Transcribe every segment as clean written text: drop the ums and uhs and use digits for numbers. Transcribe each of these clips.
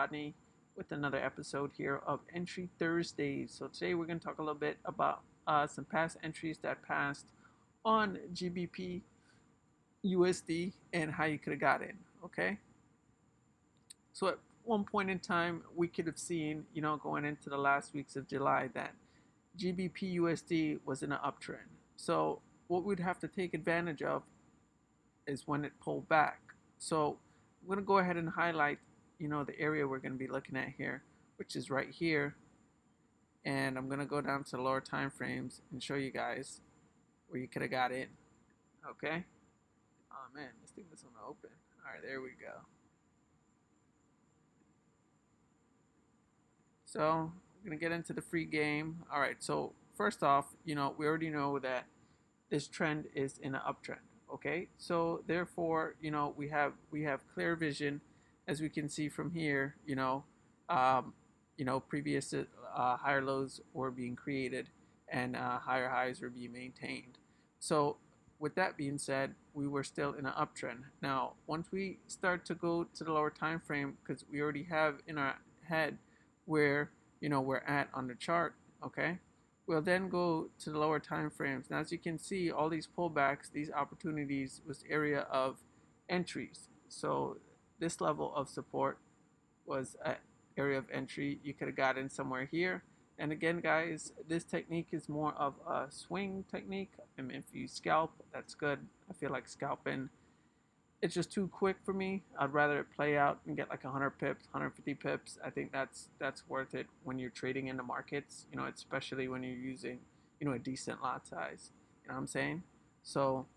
Rodney with another episode here of Entry Thursdays. So today we're going to talk a little bit about some past entries that passed on GBP USD and how you could have got in. Okay. So at one point in time, we could have seen, going into the last weeks of July, that GBP USD was in an uptrend. So what we'd have to take advantage of is when it pulled back. So I'm going to go ahead and highlight, the area we're going to be looking at here, which is right here. And I'm going to go down to the lower time frames and show you guys where you could have got in. Okay. Oh man, this thing doesn't want to open. All right, there we go. So we're going to get into the free game. All right, so first off, we already know that this trend is in an uptrend. Okay, so therefore, we have clear vision, as we can see from here. Previous higher lows were being created and higher highs were being maintained. So with that being said, we were still in an uptrend. Now, once we start to go to the lower time frame, because we already have in our head where we're at on the chart, okay, we'll then go to the lower time frames. Now, as you can see, all these pullbacks, these opportunities was the area of entries. So this level of support was an area of entry. You could have got in somewhere here. And again, guys, this technique is more of a swing technique. I mean, if you scalp, that's good. I feel like scalping, it's just too quick for me. I'd rather it play out and get like 100 pips, 150 pips. I think that's worth it when you're trading in the markets, especially when you're using, a decent lot size. You know what I'm saying? So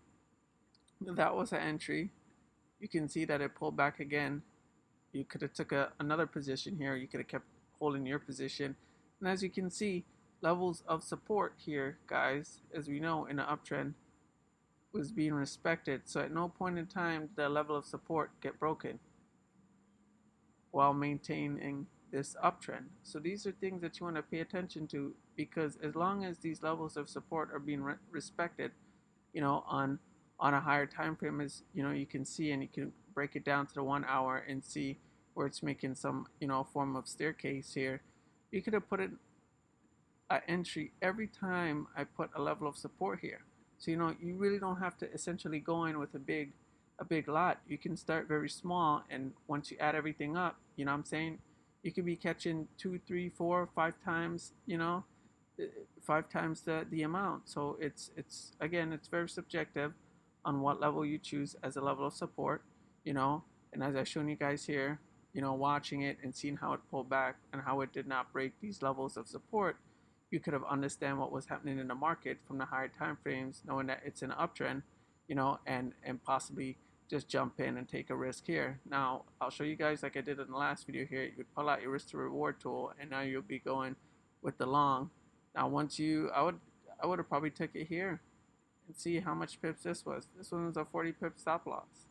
that was an entry. You can see that it pulled back again. You could have took another position here. You could have kept holding your position. And as you can see, levels of support here, guys, as we know in an uptrend, was being respected. So at no point in time did the level of support get broken while maintaining this uptrend. So these are things that you want to pay attention to, because as long as these levels of support are being respected, on a higher time frame, as you can see, and you can break it down to the 1 hour and see where it's making some form of staircase here. You could have put an entry every time I put a level of support here. So you really don't have to essentially go in with a big lot. You can start very small, and once you add everything up, what I'm saying, you could be catching 2, 3, 4, 5 times, 5 times the amount. So it's again, it's very subjective on what level you choose as a level of support, and as I've shown you guys here, watching it and seeing how it pulled back and how it did not break these levels of support, you could have understand what was happening in the market from the higher time frames, knowing that it's an uptrend, and possibly just jump in and take a risk here. Now, I'll show you guys, like I did in the last video here, you would pull out your risk to reward tool, and now you'll be going with the long. Now, I would have probably took it here and see how much pips this was. This one was a 40 pip stop loss.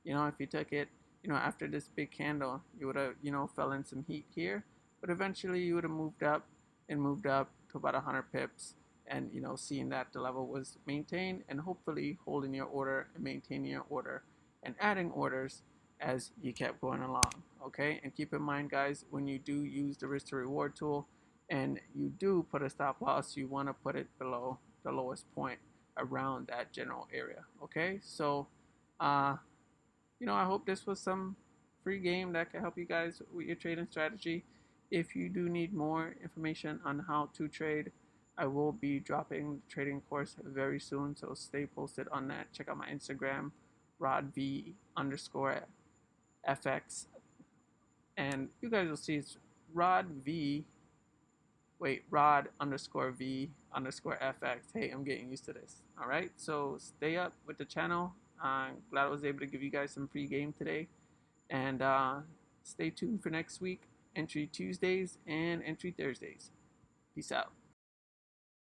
If you took it, after this big candle, you would have, fell in some heat here, but eventually you would have moved up to about 100 pips, and seeing that the level was maintained, and hopefully holding your order and maintaining your order and adding orders as you kept going along. Okay, and keep in mind, guys, when you do use the risk to reward tool and you do put a stop loss, you want to put it below the lowest point around that general area. Okay, so I hope this was some free game that can help you guys with your trading strategy. If you do need more information on how to trade, I will be dropping the trading course very soon, so stay posted on that. Check out my Instagram, RodV_FX, and you guys will see it's Rod_V_FX. Hey, I'm getting used to this. All right, so stay up with the channel. I'm glad I was able to give you guys some free game today, and stay tuned for next week. Entry Tuesdays and Entry Thursdays. Peace out.